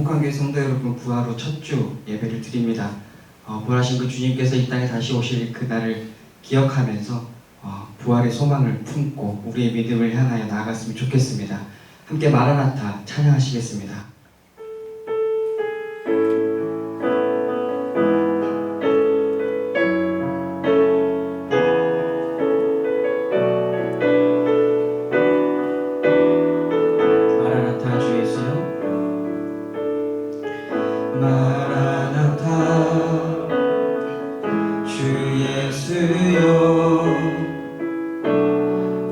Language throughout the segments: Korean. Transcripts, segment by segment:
한국관계 성도 여러분, 부활 후 첫 주 예배를 드립니다. 부활하신 그 주님께서 이 땅에 다시 오실 그날을 기억하면서 부활의 소망을 품고 우리의 믿음을 향하여 나아갔으면 좋겠습니다. 함께 마라나타 찬양하시겠습니다. 마라나타 주 예수여, 마라나타 주 예수여,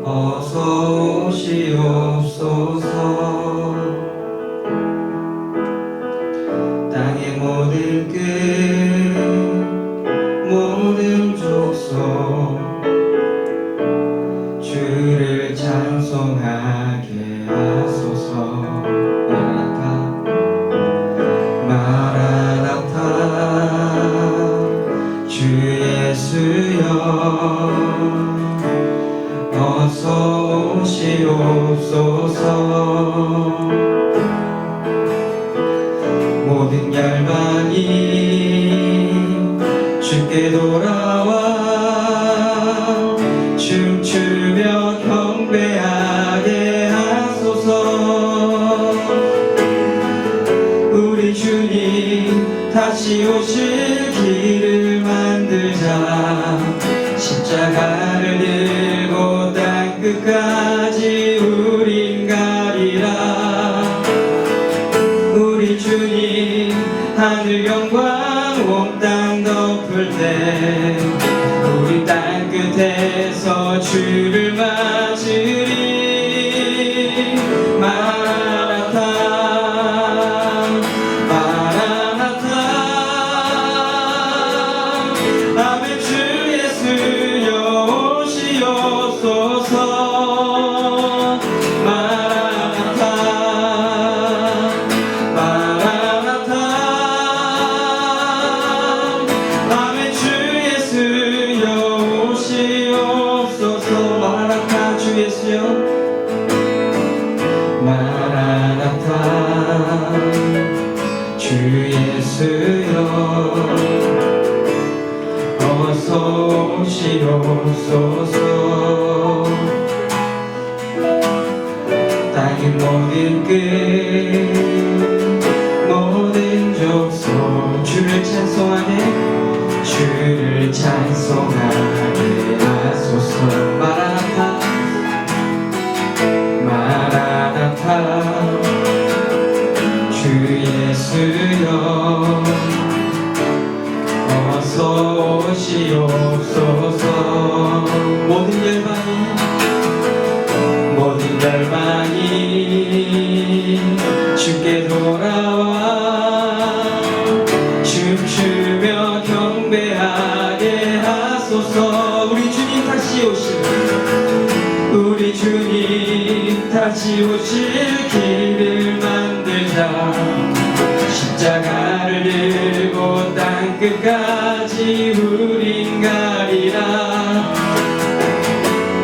어서 오시옵소서. 땅의 모든 끝, 모든 족속 주를 찬송하게 하소서. 마라나타 마라나타 주 예수여, 어서 오시옵소서. 모든 열방이 주께 돌아와 춤추며 경배하게 하소서. 우리 주님 다시 오실 길을 만들자. 십자가를 들고 땅 끝까지 우린 가리라. 우리 주님 하늘 영광 온 땅 덮을 때 우리 땅 끝에서 주를 맞으리. 마라나타 마라나타 아멘. 주 예수여 오시옵소서. 마라나타 마라나타 아멘. 주 예수여 오시옵소서. 마라나타 주 예수여, 마라나타 주 예수여, 어서 오시옵소서. 땅의 모든 끝, 모든 족속 주를 찬송하네. 주를 찬송하게 하소서. 마라나타 마라나타 주 예수여, 어서 오시옵소서. 모든 열방이 주께 돌아와 춤추며 경배하게 하소서. 우리 주님 다시 오실, 우리 주님 다시 오실 길을 만들자. 십자가를 들고 땅 끝까지 우린 가리라.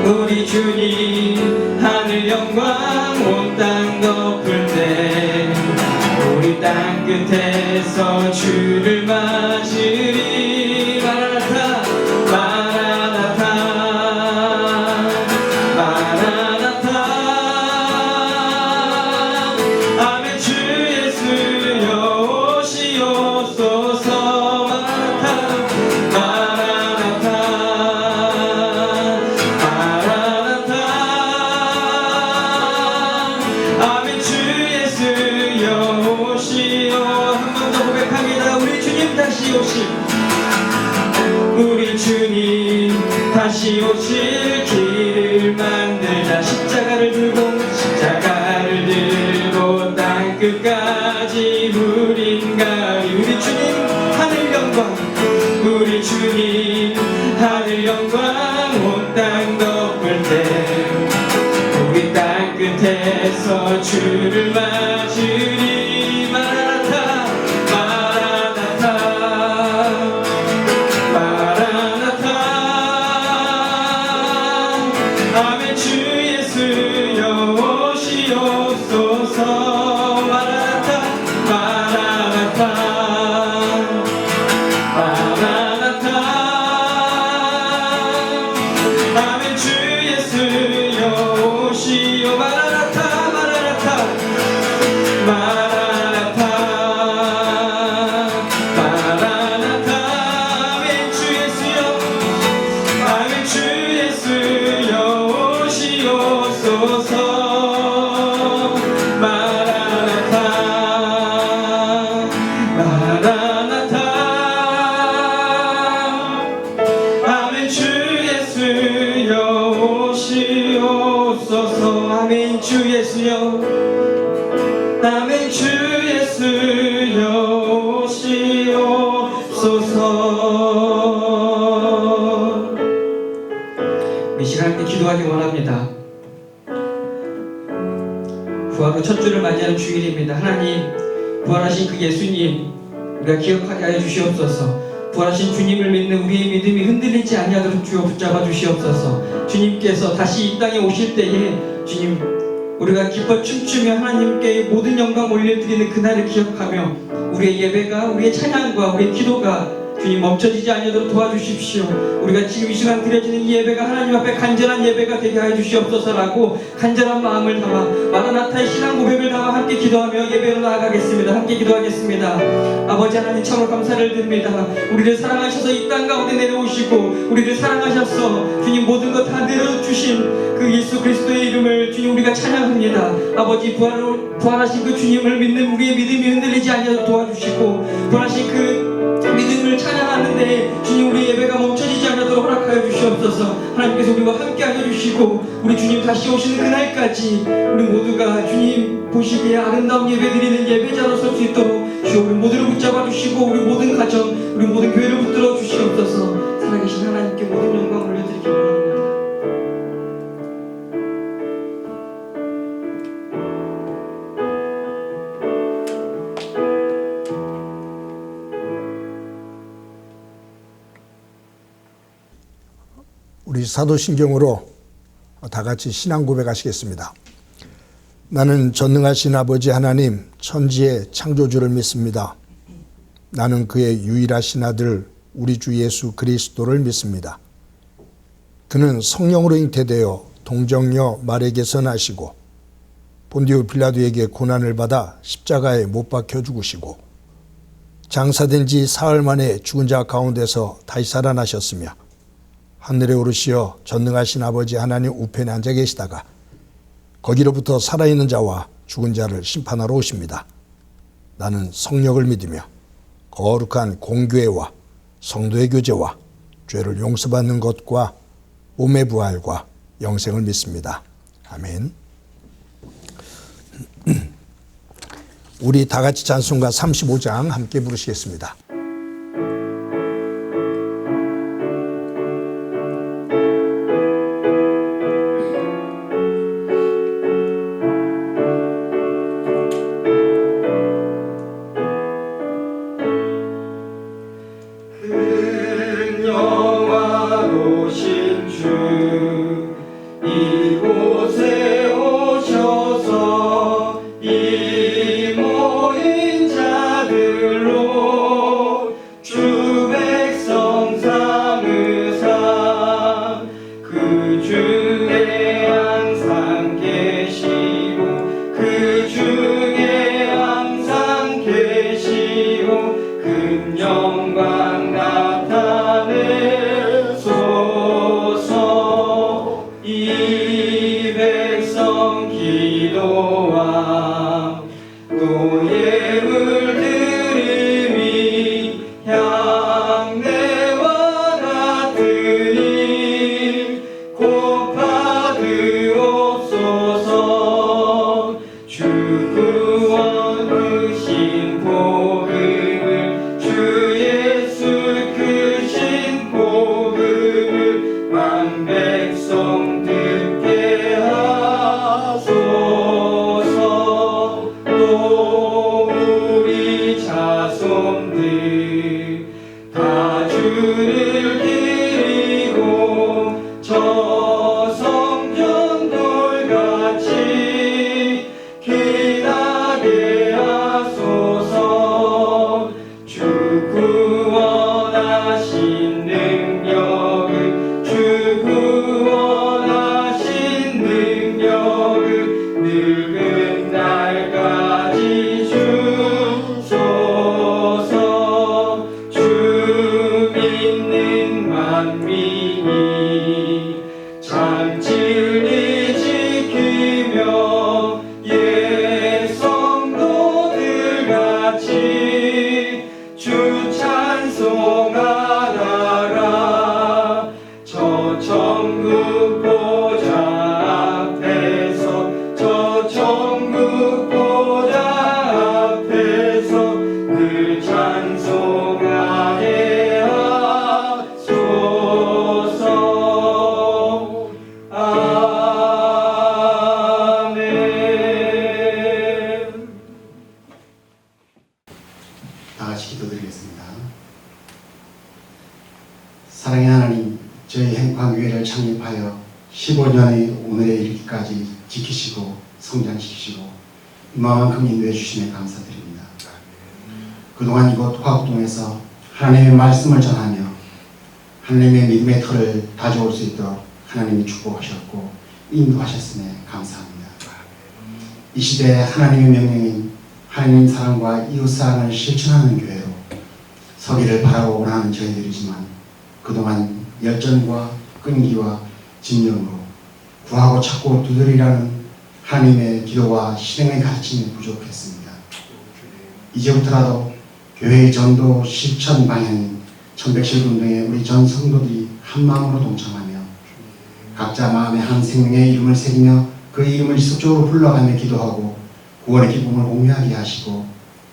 우리 주님 하늘 영광 온 땅 덮을 때 우리 땅 끝에서 주를 맞으리. 마라나타 마라나타 마라나타 아멘. 주 예수여 오시옵소서. 마라나타 마라나타 아멘. 주 예수여 오시오. 한 번 더 고백합니다. 우리 주님 다시 오실, 우리 주님 다시 오실 길을 만들자. 십자가를 들고 땅 끝까지 우린 가리. 우리 주님 하늘 영광, 우리 주님 하늘 영광 온 땅 덮을 때 우리 땅 끝에서 주를 맞으리. 마라나타 마라나타 마라나타 아멘. 주 예수여 오시옵소서. 마라나타 마라나타 주일입니다. 하나님, 부활하신 그 예수님 우리가 기억하게 하여 주시옵소서. 부활하신 주님을 믿는 우리의 믿음이 흔들리지 아니하도록 주여 붙잡아 주시옵소서. 주님께서 다시 이 땅에 오실 때에 주님, 우리가 기뻐 춤추며 하나님께 모든 영광 올려드리는 그날을 기억하며 우리의 예배가, 우리의 찬양과 우리의 기도가 주님 멈춰지지 않도록 도와주십시오. 우리가 지금 이 시간 드려지는 이 예배가 하나님 앞에 간절한 예배가 되게 하여 주시옵소서라고 간절한 마음을 담아 마라나타의 신앙 고백을 담아 함께 기도하며 예배로 나아가겠습니다. 함께 기도하겠습니다. 아버지 하나님, 참으로 감사를 드립니다. 우리를 사랑하셔서 이 땅 가운데 내려오시고 우리를 사랑하셔서 주님 모든 것 다 내려주신 그 예수 그리스도의 이름을 주님 우리가 찬양합니다. 아버지, 부활하신 그 주님을 믿는 우리의 믿음이 흔들리지 않도록 도와주시고 부활하신 그 믿음을 찬양하는데 주님 우리 예배가 멈춰지지 않도록 허락하여 주시옵소서. 하나님께서 우리와 함께 하여 주시고 우리 주님 다시 오시는 그날까지 우리 모두가 주님 보시기에 아름다운 예배 드리는 예배자로 설 수 있도록 주여 우리 모두를 붙잡아 주시고 우리 모든 가정, 우리 모든 교회를 붙들어 주시옵소서. 살아계신 하나님께 모든 영광 올려드리기 원합니다. 우리 사도신경으로 다 같이 신앙 고백하시겠습니다. 나는 전능하신 아버지 하나님 천지의 창조주를 믿습니다. 나는 그의 유일하신 아들 우리 주 예수 그리스도를 믿습니다. 그는 성령으로 잉태되어 동정녀 마리아에게서 나시고 본디오 빌라도에게 고난을 받아 십자가에 못 박혀 죽으시고 장사된 지 사흘 만에 죽은 자 가운데서 다시 살아나셨으며 하늘에 오르시어 전능하신 아버지 하나님 우편에 앉아 계시다가 거기로부터 살아있는 자와 죽은 자를 심판하러 오십니다. 나는 성령을 믿으며 거룩한 공교회와 성도의 교제와 죄를 용서받는 것과 몸의 부활과 영생을 믿습니다. 아멘. 우리 다 같이 찬송가 35장 함께 부르시겠습니다. 다 같이 기도드리겠습니다. 사랑의 하나님, 저희 행방교회를 창립하여 15년의 오늘에 이르기까지 지키시고 성장시키시고 이만큼 인도해 주심에 감사드립니다. 그동안 이곳 화곡동에서 하나님의 말씀을 전하며 하나님의 믿음의 터를 다져올 수 있도록 하나님이 축복하셨고 인도하셨음에 감사합니다. 이 시대에 하나님의 명령인 하나님 사랑과 이웃사랑을 실천하는 교회로 서기를 바라고 원하는 저희들이지만 그동안 열정과 끈기와 진정으로 구하고 찾고 두드리라는 하나님의 기도와 실행의 가르침이 부족했습니다. 이제부터라도 교회의 전도 실천 방향인 천백실운동에 우리 전 성도들이 한 마음으로 동참하며 각자 마음에 한 생명의 이름을 새기며 그 이름을 지속적으로 불러가며 기도하고 구원의 기쁨을 공유하게 하시고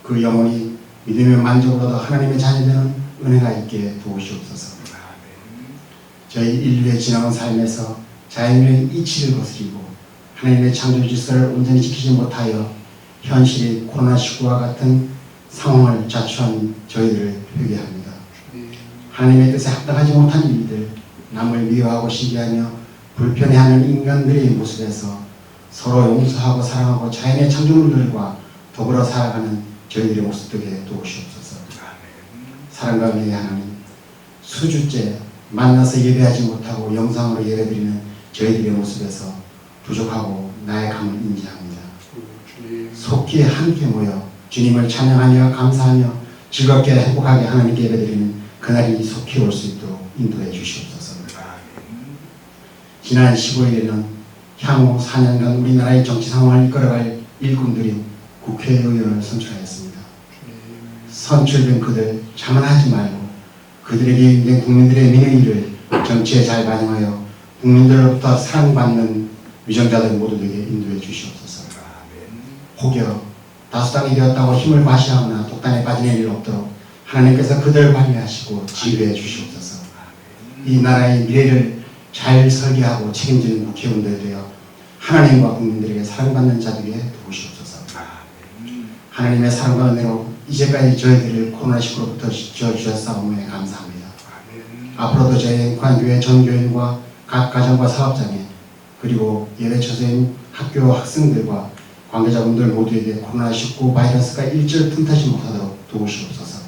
그 영혼이 믿음의 만족으로 더 하나님의 자녀되는 은혜가 있게 도우시옵소서. 저희 인류의 지나온 삶에서 자연의 이치를 거스리고 하나님의 창조 질서를 온전히 지키지 못하여 현실이 코로나19와 같은 상황을 자초한 저희들을 회개합니다. 하나님의 뜻에 합당하지 못한 일들, 남을 미워하고 시기하며 불편해하는 인간들의 모습에서 서로 용서하고 사랑하고 자연의 창조물들과 더불어 살아가는 저희들의 모습 되게 도우시옵소서. 사랑과 은혜의 하나님, 수주째 만나서 예배하지 못하고 영상으로 예배드리는 저희들의 모습에서 부족하고 나의 감을 인지합니다. 속히 함께 모여 주님을 찬양하며 감사하며 즐겁게 행복하게 하나님께 예배드리는 그날이 속히 올 수 있도록 인도해 주시옵소서. 지난 15일에는 향후 4년간 우리나라의 정치 상황을 이끌어갈 일꾼들이 국회의원을 선출하였습니다. 선출된 그들 자만하지 말고 그들에게 있는 국민들의 민의를 정치에 잘 반영하여 국민들로부터 사랑받는 위정자들 모두에게 인도해 주시옵소서. 혹여 다수당이 되었다고 힘을 과시하거나 독단에 빠지는 일 없도록 하나님께서 그들을 관리하시고 지휘해 주시옵소서. 이 나라의 미래를 잘 설계하고 책임지는 국회의원들 되어 하나님과 국민들에게 사랑받는 자들에게 도우시옵소서. 하나님의 사랑과 은혜로 이제까지 저희들을 코로나19로부터 지켜주셨사오며 감사합니다. 앞으로도 저희 행관교회 전교인과 각 가정과 사업장에 그리고 예배 처소인 학교 학생들과 관계자분들 모두에게 코로나19 바이러스가 일절 틈타지 못하도록 도우시옵소서.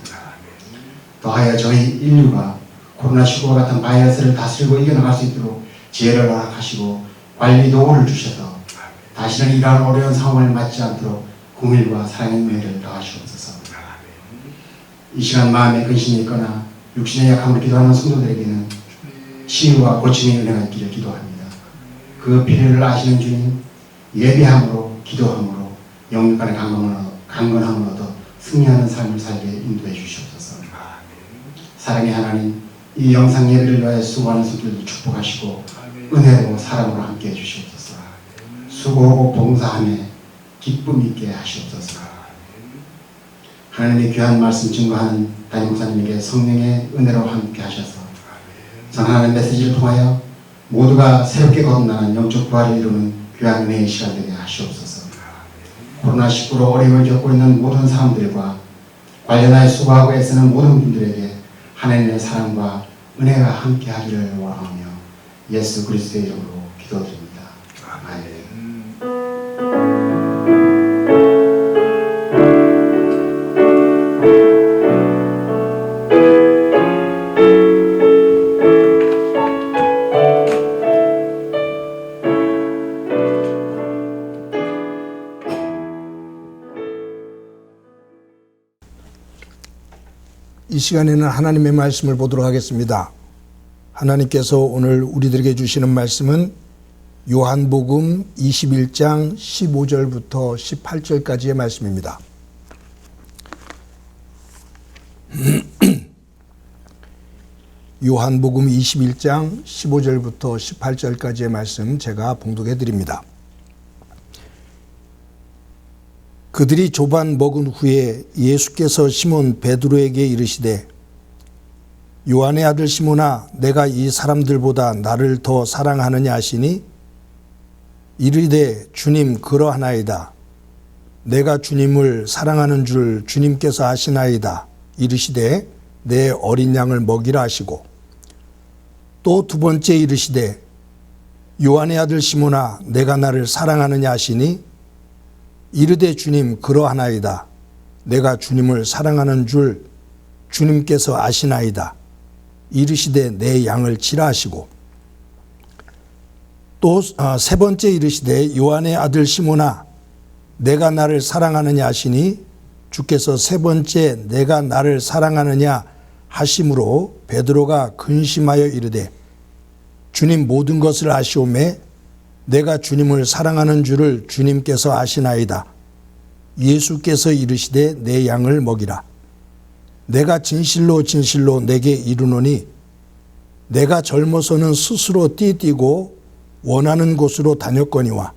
더하여 저희 인류가 코로나19와 같은 바이러스를 다스리고 이겨나갈 수 있도록 지혜를 허락하시고 관리 도구를 주셔서 다시는 이러한 어려운 상황을 맞지 않도록 공의와 사랑의 은혜를 더하시옵소서. 이 시간 마음에 근심이 있거나 육신의 약함을 기도하는 성도들에게는 치유와 고침의 은혜가 있기를 기도합니다. 그 필요를 아시는 주님, 예배함으로 기도함으로 영육간의 강건함을 얻어 승리하는 삶을 살게 인도해 주시옵소서. 사랑의 하나님, 이 영상 예배를 위하여 수고하는 성도들을 축복하시고 은혜로 사랑으로 함께해 주시옵소서. 수고하고 봉사하며 기쁨 있게 하시옵소서. 하나님의 귀한 말씀 증거하는 담임 목사님에게 성령의 은혜로 함께 하셔서 전하는 메시지를 통하여 모두가 새롭게 거듭나는 영적 부활을 이루는 귀한 은혜의 시간 되게 하시옵소서. 코로나19로 어려움을 겪고 있는 모든 사람들과 관련하여 수고하고 애쓰는 모든 분들에게 하나님의 사랑과 은혜가 함께 하기를 원하며 예수 그리스도의 이름으로 기도드립니다. 아멘. 이 시간에는 하나님의 말씀을 보도록 하겠습니다. 하나님께서 오늘 우리들에게 주시는 말씀은 요한복음 21장 15절부터 18절까지의 말씀입니다. 요한복음 21장 15절부터 18절까지의 말씀 제가 봉독해 드립니다. 그들이 조반 먹은 후에 예수께서 시몬 베드로에게 이르시되 요한의 아들 시몬아 내가 이 사람들보다 나를 더 사랑하느냐 하시니 이르되 주님 그러하나이다. 내가 주님을 사랑하는 줄 주님께서 아시나이다. 이르시되 내 어린 양을 먹이라 하시고, 또 두 번째 이르시되 요한의 아들 시몬아 내가 나를 사랑하느냐 하시니, 이르되 주님 그러하나이다. 내가 주님을 사랑하는 줄 주님께서 아시나이다. 이르시되 내 양을 치라 하시고, 또 세 번째 이르시되 요한의 아들 시몬아 내가 나를 사랑하느냐 하시니, 주께서 세 번째 내가 나를 사랑하느냐 하심으로 베드로가 근심하여 이르되 주님 모든 것을 아시오매 내가 주님을 사랑하는 줄을 주님께서 아시나이다. 예수께서 이르시되 내 양을 먹이라. 내가 진실로 진실로 내게 이르노니 내가 젊어서는 스스로 띠뛰고 원하는 곳으로 다녔거니와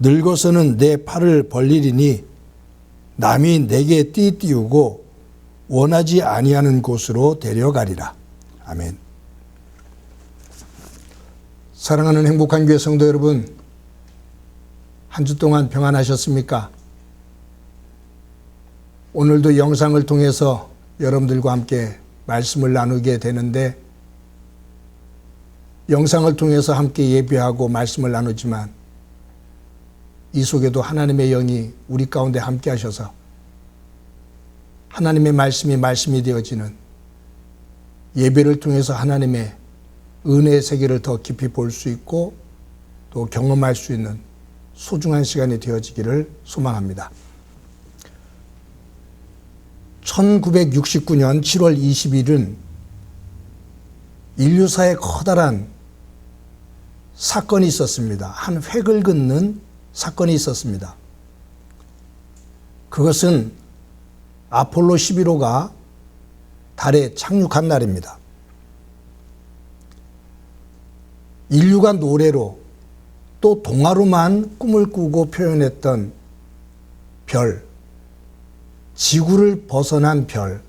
늙어서는 내 팔을 벌리리니 남이 내게 띠띠우고 원하지 아니하는 곳으로 데려가리라. 아멘. 사랑하는 행복한 교회 성도 여러분, 한 주 동안 평안하셨습니까? 오늘도 영상을 통해서 여러분들과 함께 말씀을 나누게 되는데, 영상을 통해서 함께 예배하고 말씀을 나누지만 이 속에도 하나님의 영이 우리 가운데 함께 하셔서 하나님의 말씀이 되어지는, 예배를 통해서 하나님의 은혜의 세계를 더 깊이 볼 수 있고 또 경험할 수 있는 소중한 시간이 되어지기를 소망합니다. 1969년 7월 20일은 인류사에 커다란 사건이 있었습니다. 한 획을 긋는 사건이 있었습니다. 그것은 아폴로 11호가 달에 착륙한 날입니다. 인류가 노래로 또 동화로만 꿈을 꾸고 표현했던 별, 지구를 벗어난 별,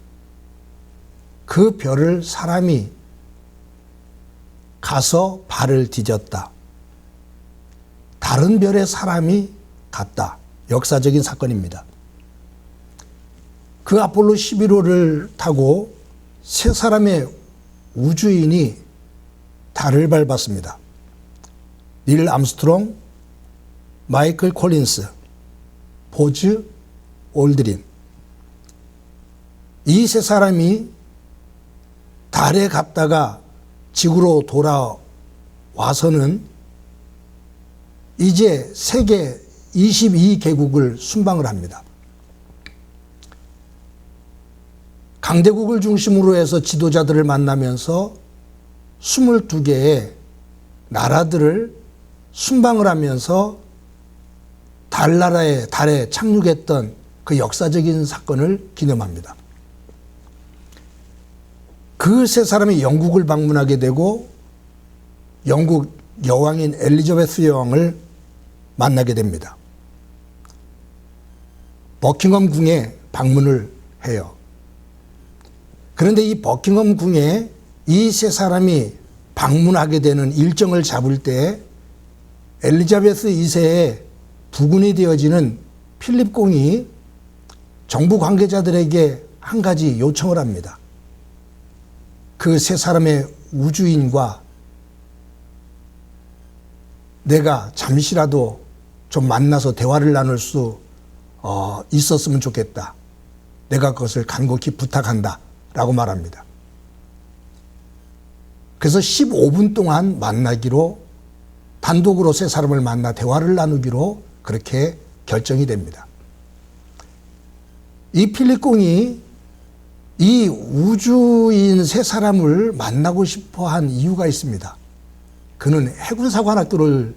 그 별을 사람이 가서 발을 디뎠다. 다른 별에 사람이 갔다. 역사적인 사건입니다. 그 아폴로 11호를 타고 세 사람의 우주인이 달을 밟았습니다. 닐 암스트롱, 마이클 콜린스, 보즈 올드린. 이 세 사람이 달에 갔다가 지구로 돌아와서는 이제 세계 22개국을 순방을 합니다. 강대국을 중심으로 해서 지도자들을 만나면서 22개의 나라들을 순방을 하면서 달에 착륙했던 그 역사적인 사건을 기념합니다. 그 세 사람이 영국을 방문하게 되고 영국 여왕인 엘리자베스 여왕을 만나게 됩니다. 버킹엄 궁에 방문을 해요. 그런데 이 버킹엄 궁에 이 세 사람이 방문하게 되는 일정을 잡을 때 엘리자베스 2세의 부군이 되어지는 필립 공이 정부 관계자들에게 한 가지 요청을 합니다. 그 세 사람의 우주인과 내가 잠시라도 좀 만나서 대화를 나눌 수 있었으면 좋겠다. 내가 그것을 간곡히 부탁한다. 라고 말합니다. 그래서 15분 동안 만나기로, 단독으로 세 사람을 만나 대화를 나누기로 그렇게 결정이 됩니다. 이 필립 공이 이 우주인 세 사람을 만나고 싶어 한 이유가 있습니다. 그는 해군사관학교를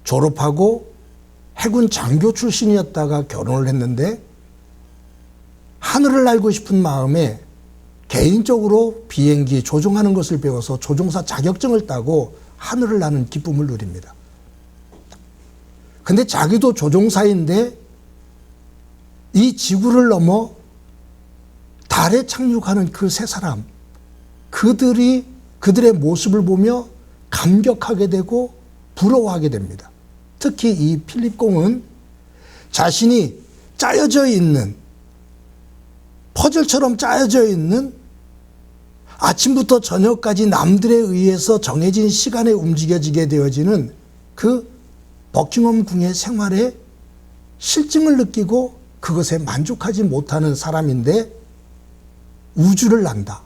졸업하고 해군 장교 출신이었다가 결혼을 했는데 하늘을 날고 싶은 마음에 개인적으로 비행기 조종하는 것을 배워서 조종사 자격증을 따고 하늘을 나는 기쁨을 누립니다. 근데 자기도 조종사인데 이 지구를 넘어 달에 착륙하는 그 세 사람, 그들의 모습을 보며 감격하게 되고 부러워하게 됩니다. 특히 이 필립 공은 자신이 짜여져 있는, 퍼즐처럼 짜여져 있는, 아침부터 저녁까지 남들에 의해서 정해진 시간에 움직여지게 되어지는 그 버킹엄 궁의 생활에 실증을 느끼고 그것에 만족하지 못하는 사람인데, 우주를 난다,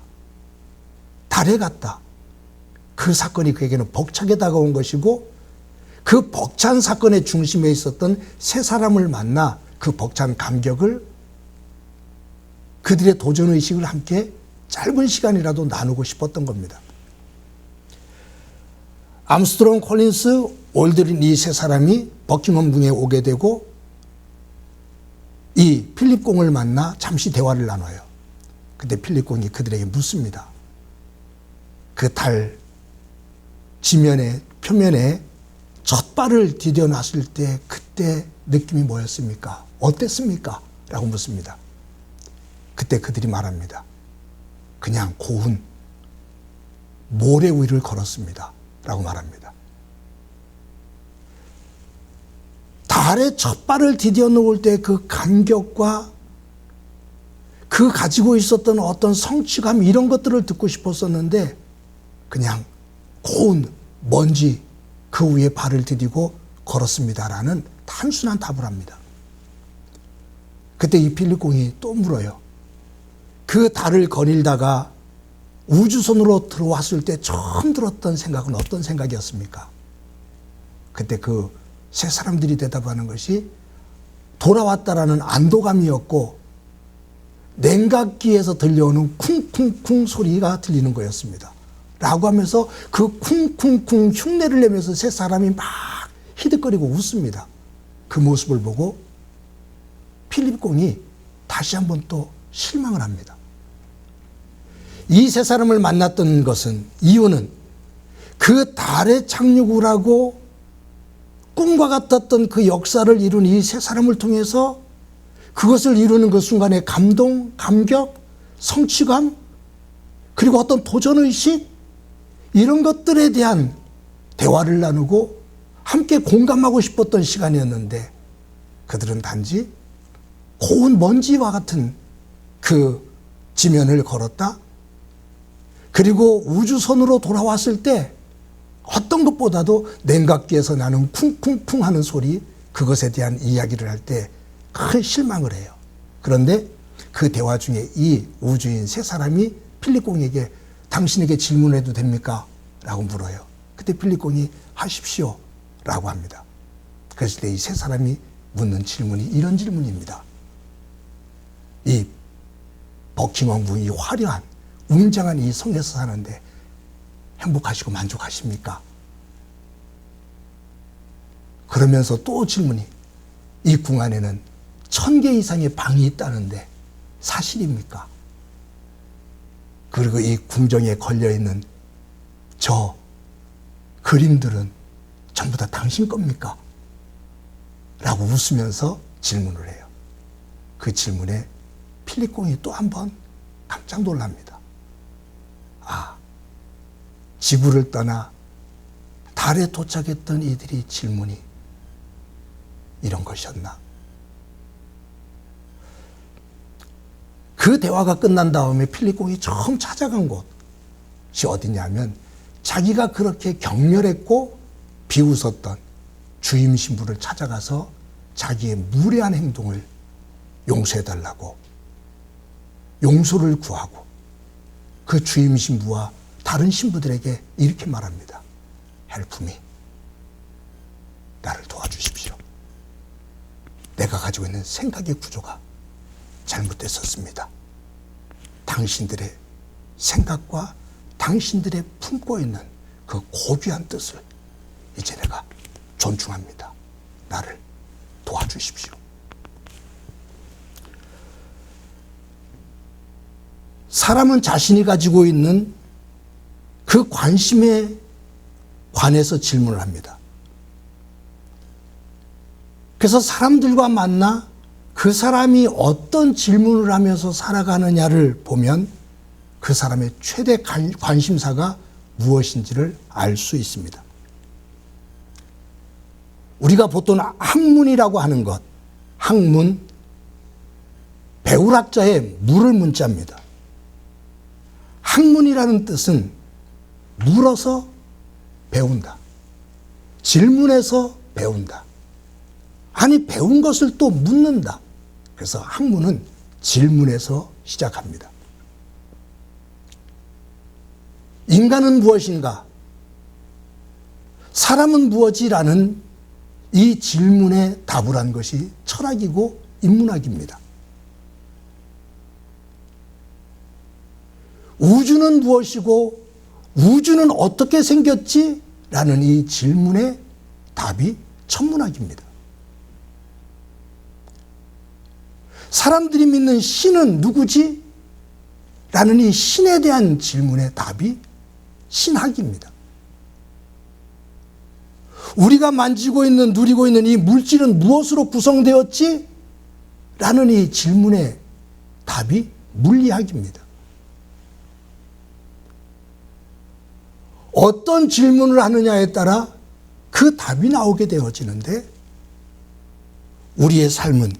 달에 갔다, 그 사건이 그에게는 벅차게 다가온 것이고, 그 벅찬 사건의 중심에 있었던 세 사람을 만나 그 벅찬 감격을, 그들의 도전의식을 함께 짧은 시간이라도 나누고 싶었던 겁니다. 암스트롱, 콜린스, 올드린 이 세 사람이 버킹엄 궁에 오게 되고 이 필립 공을 만나 잠시 대화를 나눠요. 근데 필립 공이 그들에게 묻습니다. 그 달 지면에, 표면에 젖발을 디뎌놨을 때 그때 느낌이 뭐였습니까? 어땠습니까? 라고 묻습니다. 그때 그들이 말합니다. 그냥 고운 모래 위를 걸었습니다. 라고 말합니다. 달에 젖발을 디뎌 놓을 때 그 감격과 그 가지고 있었던 어떤 성취감, 이런 것들을 듣고 싶었었는데 그냥 고운 먼지 그 위에 발을 디디고 걸었습니다라는 단순한 답을 합니다. 그때 이 필립 공이 또 물어요. 그 달을 거닐다가 우주선으로 들어왔을 때 처음 들었던 생각은 어떤 생각이었습니까? 그때 그 세 사람들이 대답하는 것이 돌아왔다라는 안도감이었고, 냉각기에서 들려오는 쿵쿵쿵 소리가 들리는 거였습니다. 라고 하면서 그 쿵쿵쿵 흉내를 내면서 세 사람이 막 히득거리고 웃습니다. 그 모습을 보고 필립 공이 다시 한번 또 실망을 합니다. 이 세 사람을 만났던 것은, 이유는 그 달에 착륙을 하고 꿈과 같았던 그 역사를 이룬 이 세 사람을 통해서 그것을 이루는 그 순간의 감동, 감격, 성취감, 그리고 어떤 도전의식, 이런 것들에 대한 대화를 나누고 함께 공감하고 싶었던 시간이었는데, 그들은 단지 고운 먼지와 같은 그 지면을 걸었다, 그리고 우주선으로 돌아왔을 때 어떤 것보다도 냉각기에서 나는 쿵쿵쿵 하는 소리, 그것에 대한 이야기를 할 때 큰 실망을 해요. 그런데 그 대화 중에 이 우주인 세 사람이 필립 공에게 당신에게 질문해도 됩니까? 라고 물어요. 그때 필립 공이 하십시오 라고 합니다. 그랬을 때 이 세 사람이 묻는 질문이 이런 질문입니다. 이 버킹엄 궁, 이 화려한 웅장한 이 성에서 사는데 행복하시고 만족하십니까? 그러면서 또 질문이, 이 궁 안에는 1000개 이상의 방이 있다는데 사실입니까? 그리고 이 궁정에 걸려있는 저 그림들은 전부 다 당신 겁니까? 라고 웃으면서 질문을 해요. 그 질문에 필립 공이 또 한 번 깜짝 놀랍니다. 아, 지구를 떠나 달에 도착했던 이들이 질문이 이런 것이었나? 그 대화가 끝난 다음에 필립 공이 처음 찾아간 곳이 어디냐면, 자기가 그렇게 격렬했고 비웃었던 주임 신부를 찾아가서 자기의 무례한 행동을 용서해달라고 용서를 구하고, 그 주임 신부와 다른 신부들에게 이렇게 말합니다. Help me. 나를 도와주십시오. 내가 가지고 있는 생각의 구조가 잘못됐었습니다. 당신들의 생각과 당신들의 품고 있는 그 고귀한 뜻을 이제 내가 존중합니다. 나를 도와주십시오. 사람은 자신이 가지고 있는 그 관심에 관해서 질문을 합니다. 그래서 사람들과 만나 그 사람이 어떤 질문을 하면서 살아가느냐를 보면 그 사람의 최대 관심사가 무엇인지를 알 수 있습니다. 우리가 보통 학문이라고 하는 것, 학문, 배울 학자의 물을 문자입니다. 학문이라는 뜻은 물어서 배운다. 질문해서 배운다. 아니, 배운 것을 또 묻는다. 그래서 학문은 질문에서 시작합니다. 인간은 무엇인가? 사람은 무엇이라는 이 질문에 답을 한 것이 철학이고 인문학입니다. 우주는 무엇이고 우주는 어떻게 생겼지? 라는 이 질문의 답이 천문학입니다. 사람들이 믿는 신은 누구지? 라는 이 신에 대한 질문의 답이 신학입니다. 우리가 만지고 있는, 누리고 있는 이 물질은 무엇으로 구성되었지? 라는 이 질문의 답이 물리학입니다. 어떤 질문을 하느냐에 따라 그 답이 나오게 되어지는데, 우리의 삶은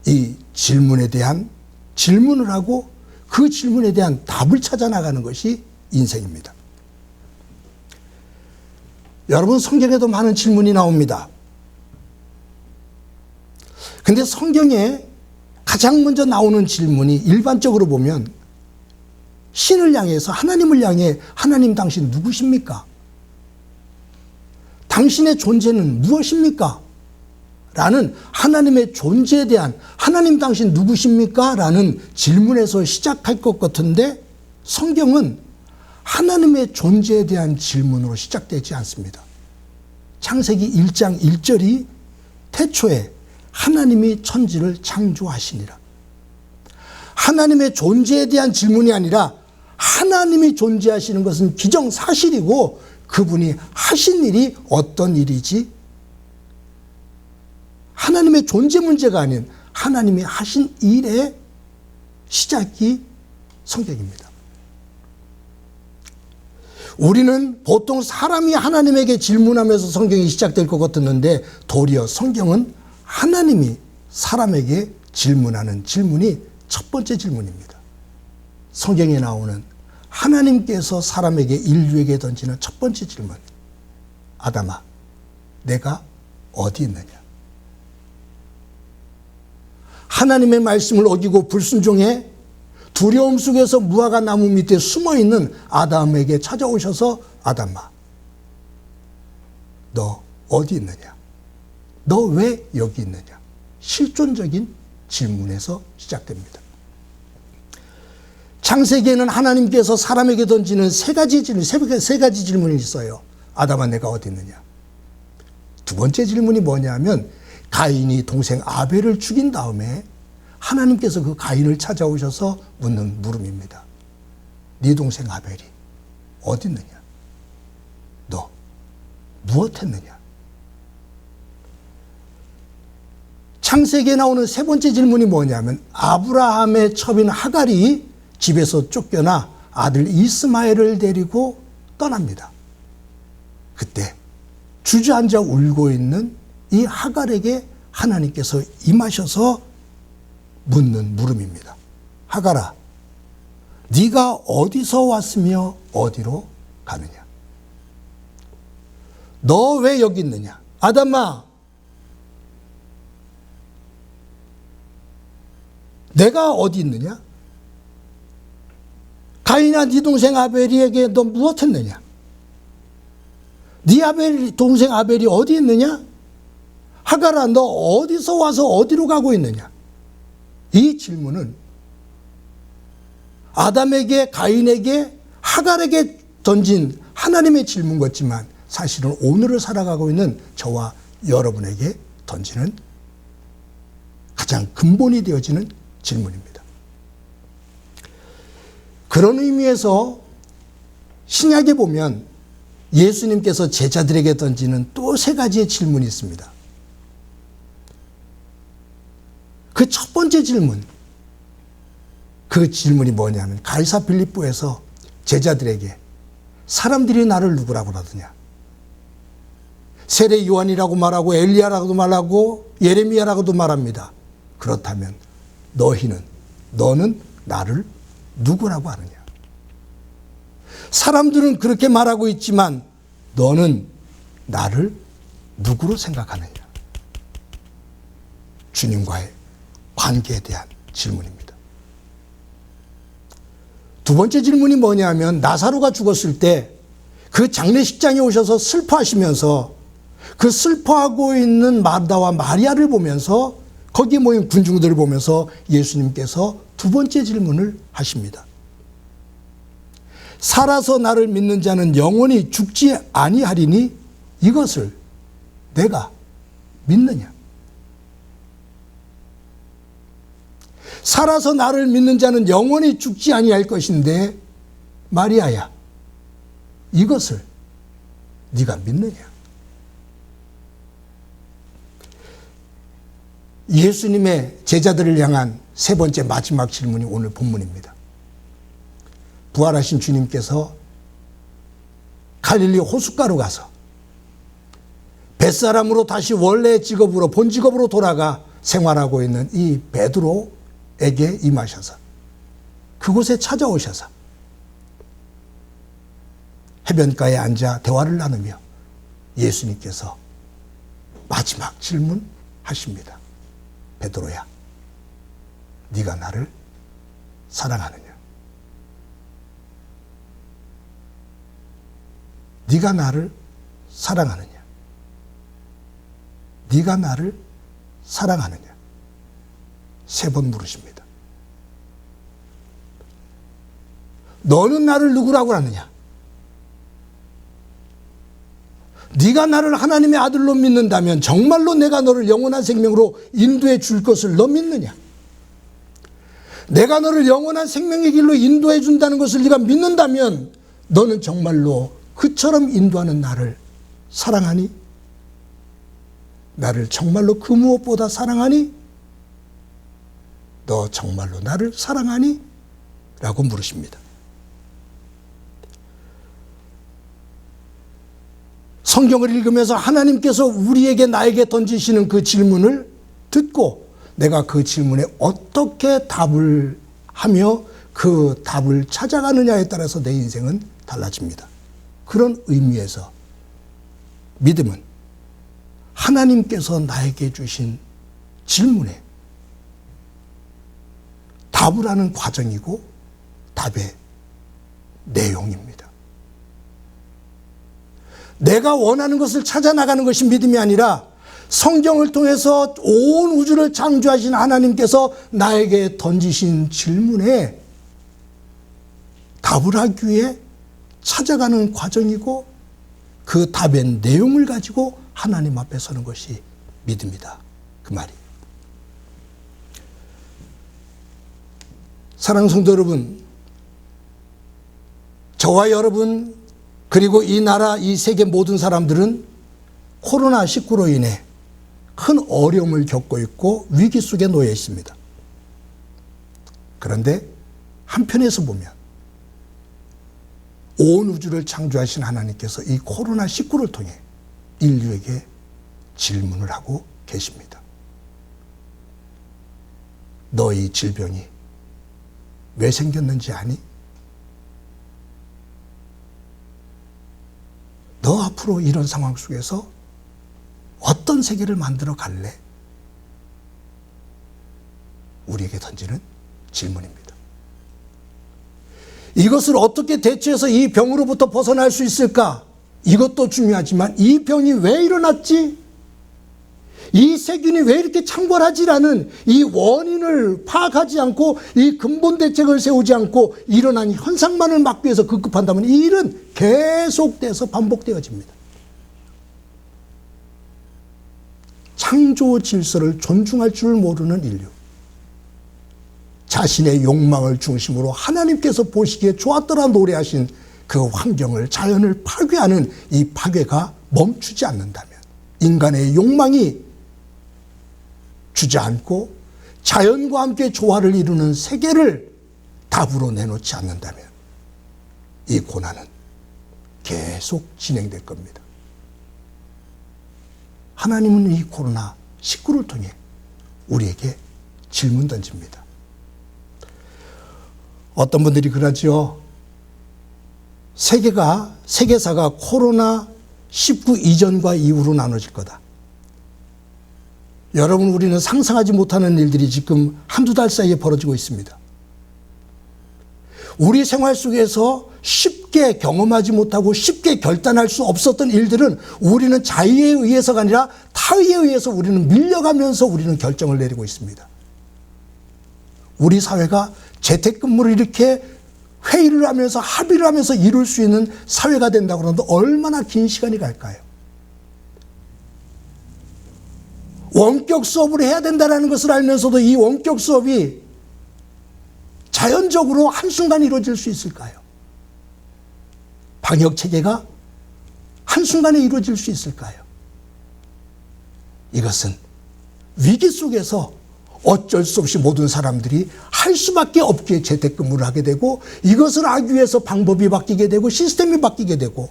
이 질문에 대한 질문을 하고 그 질문에 대한 답을 찾아 나가는 것이 인생입니다. 여러분, 성경에도 많은 질문이 나옵니다. 근데 성경에 가장 먼저 나오는 질문이 일반적으로 보면 신을 향해서, 하나님을 향해, 하나님 당신 누구십니까? 당신의 존재는 무엇입니까? 라는 하나님의 존재에 대한, 하나님 당신 누구십니까? 라는 질문에서 시작할 것 같은데, 성경은 하나님의 존재에 대한 질문으로 시작되지 않습니다. 창세기 1장 1절이 태초에 하나님이 천지를 창조하시니라. 하나님의 존재에 대한 질문이 아니라 하나님이 존재하시는 것은 기정사실이고 그분이 하신 일이 어떤 일이지? 하나님의 존재 문제가 아닌 하나님이 하신 일의 시작이 성경입니다. 우리는 보통 사람이 하나님에게 질문하면서 성경이 시작될 것 같았는데, 도리어 성경은 하나님이 사람에게 질문하는 질문이 첫 번째 질문입니다. 성경에 나오는 하나님께서 사람에게, 인류에게 던지는 첫 번째 질문. 아담아, 내가 어디 있느냐? 하나님의 말씀을 어기고 불순종해 두려움 속에서 무화과 나무 밑에 숨어있는 아담에게 찾아오셔서, 아담아, 너 어디 있느냐? 너 왜 여기 있느냐? 실존적인 질문에서 시작됩니다. 창세기에는 하나님께서 사람에게 던지는 세 가지 질문이 있어요. 아담아, 내가 어디 있느냐? 두 번째 질문이 뭐냐면, 가인이 동생 아벨을 죽인 다음에 하나님께서 그 가인을 찾아오셔서 묻는 물음입니다. 네 동생 아벨이 어디 있느냐? 너 무엇 했느냐? 창세기에 나오는 세 번째 질문이 뭐냐면, 아브라함의 첩인 하갈이 집에서 쫓겨나 아들 이스마엘을 데리고 떠납니다. 그때 주저앉아 울고 있는 이 하갈에게 하나님께서 임하셔서 묻는 물음입니다. 하갈아, 네가 어디서 왔으며 어디로 가느냐? 너 왜 여기 있느냐? 아담아, 내가 어디 있느냐? 가인아, 네 동생 아벨에게 너 무엇 했느냐? 네 동생 아벨이 어디 있느냐? 하갈아, 너 어디서 와서 어디로 가고 있느냐? 이 질문은 아담에게, 가인에게, 하갈에게 던진 하나님의 질문 같지만, 사실은 오늘을 살아가고 있는 저와 여러분에게 던지는 가장 근본이 되어지는 질문입니다. 그런 의미에서 신약에 보면 예수님께서 제자들에게 던지는 또 세 가지의 질문이 있습니다. 그 첫 번째 질문, 그 질문이 뭐냐면, 가이사 빌립보에서 제자들에게 사람들이 나를 누구라고 그러더냐? 세례 요한이라고 말하고 엘리야라고도 말하고 예레미야라고도 말합니다. 그렇다면 너는 나를 누구라고 하느냐? 사람들은 그렇게 말하고 있지만 너는 나를 누구로 생각하느냐? 주님과의 관계에 대한 질문입니다. 두 번째 질문이 뭐냐면 나사로가 죽었을 때 그 장례식장에 오셔서 슬퍼하시면서 그 슬퍼하고 있는 마르다와 마리아를 보면서 거기에 모인 군중들을 보면서 예수님께서 두 번째 질문을 하십니다. 살아서 나를 믿는 자는 영원히 죽지 아니하리니 이것을 내가 믿느냐? 살아서 나를 믿는 자는 영원히 죽지 아니할 것인데 마리아야, 이것을 네가 믿느냐? 예수님의 제자들을 향한 세 번째 마지막 질문이 오늘 본문입니다. 부활하신 주님께서 갈릴리 호숫가로 가서 뱃사람으로 다시 원래의 직업으로 본 직업으로 돌아가 생활하고 있는 이 베드로에게 임하셔서 그곳에 찾아오셔서 해변가에 앉아 대화를 나누며 예수님께서 마지막 질문하십니다. 베드로야, 네가 나를 사랑하느냐? 네가 나를 사랑하느냐? 네가 나를 사랑하느냐? 세 번 물으십니다. 너는 나를 누구라고 하느냐? 네가 나를 하나님의 아들로 믿는다면 정말로 내가 너를 영원한 생명으로 인도해 줄 것을 너 믿느냐? 내가 너를 영원한 생명의 길로 인도해 준다는 것을 네가 믿는다면 너는 정말로 그처럼 인도하는 나를 사랑하니? 나를 정말로 그 무엇보다 사랑하니? 너 정말로 나를 사랑하니? 라고 물으십니다. 성경을 읽으면서 하나님께서 우리에게 나에게 던지시는 그 질문을 듣고 내가 그 질문에 어떻게 답을 하며 그 답을 찾아가느냐에 따라서 내 인생은 달라집니다. 그런 의미에서 믿음은 하나님께서 나에게 주신 질문에 답을 하는 과정이고 답의 내용입니다. 내가 원하는 것을 찾아 나가는 것이 믿음이 아니라 성경을 통해서 온 우주를 창조하신 하나님께서 나에게 던지신 질문에 답을 하기 위해 찾아가는 과정이고 그 답의 내용을 가지고 하나님 앞에 서는 것이 믿음이다. 그 말이. 사랑하는 성도 여러분, 저와 여러분 그리고 이 나라, 이 세계 모든 사람들은 코로나19로 인해 큰 어려움을 겪고 있고 위기 속에 놓여 있습니다. 그런데 한편에서 보면 온 우주를 창조하신 하나님께서 이 코로나19를 통해 인류에게 질문을 하고 계십니다. 너 이 질병이 왜 생겼는지 아니? 너 앞으로 이런 상황 속에서 어떤 세계를 만들어 갈래? 우리에게 던지는 질문입니다. 이것을 어떻게 대처해서 이 병으로부터 벗어날 수 있을까? 이것도 중요하지만 이 병이 왜 일어났지? 이 세균이 왜 이렇게 창궐하지라는 이 원인을 파악하지 않고 이 근본 대책을 세우지 않고 일어난 현상만을 막기 위해서 급급한다면 이 일은 계속돼서 반복되어집니다. 창조 질서를 존중할 줄 모르는 인류. 자신의 욕망을 중심으로 하나님께서 보시기에 좋았더라 노래하신 그 환경을, 자연을 파괴하는 이 파괴가 멈추지 않는다면, 인간의 욕망이 주저앉고 자연과 함께 조화를 이루는 세계를 답으로 내놓지 않는다면 이 고난은 계속 진행될 겁니다. 하나님은 이 코로나19를 통해 우리에게 질문 던집니다. 어떤 분들이 그러죠. 세계사가 코로나19 이전과 이후로 나눠질 거다. 여러분, 우리는 상상하지 못하는 일들이 지금 한두 달 사이에 벌어지고 있습니다. 우리 생활 속에서 쉽게 경험하지 못하고 쉽게 결단할 수 없었던 일들은 우리는 자의에 의해서가 아니라 타의에 의해서 우리는 밀려가면서 우리는 결정을 내리고 있습니다. 우리 사회가 재택근무를 이렇게 회의를 하면서 합의를 하면서 이룰 수 있는 사회가 된다고 그러는데 얼마나 긴 시간이 갈까요? 원격 수업을 해야 된다는 것을 알면서도 이 원격 수업이 자연적으로 한순간 이루어질 수 있을까요? 방역체계가 한순간에 이루어질 수 있을까요? 이것은 위기 속에서 어쩔 수 없이 모든 사람들이 할 수밖에 없기에 재택근무를 하게 되고, 이것을 하기 위해서 방법이 바뀌게 되고 시스템이 바뀌게 되고